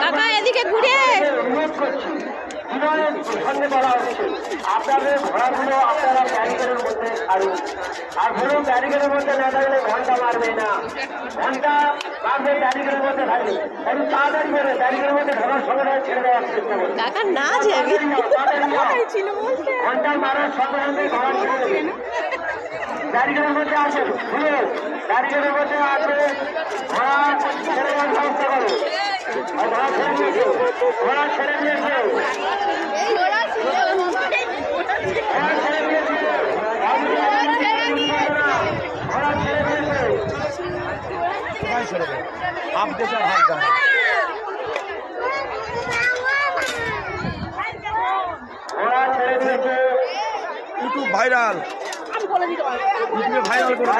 কাকা এদিকে ঘুরে সঙ্গে বলা হচ্ছে আপনাদের ঘোড়াগুলো আপনারা ব্যারিকেডের মধ্যে ছাড়ুন। আর ধরুন ব্যারিকেডের মধ্যে না থাকলে ঘন্টা মারবে না, ঘন্টা মারবে ব্যারিকেডের মধ্যে থাকবে। একটু তাড়াতাড়ি করে ব্যারিকেডের মধ্যে ঢোকার সঙ্গে সঙ্গে ছেড়ে দেওয়ার চেষ্টা করুন। কাকা না যাবে ঘন্টা মারার সঙ্গে সঙ্গে ঘোড়া ছেড়ে দেবে। ব্যারিকেডের মধ্যে আসে ঘুরে ব্যারিকেডের মধ্যে আসে ঘোড়া ছেড়ে দেওয়ার ব্যবস্থা করো। ঘোড়া ছেড়ে দিয়েছে, ঘোড়া ছেড়ে দিয়েছে, ঘোড়া ছেড়ে দিয়েছে, ঘোড়া ছেড়ে দিয়েছে। ঘোড়া ছেড়ে দিয়েছে। ইউটিউব ভাইরাল, ইউটিউবে ভাইরাল করে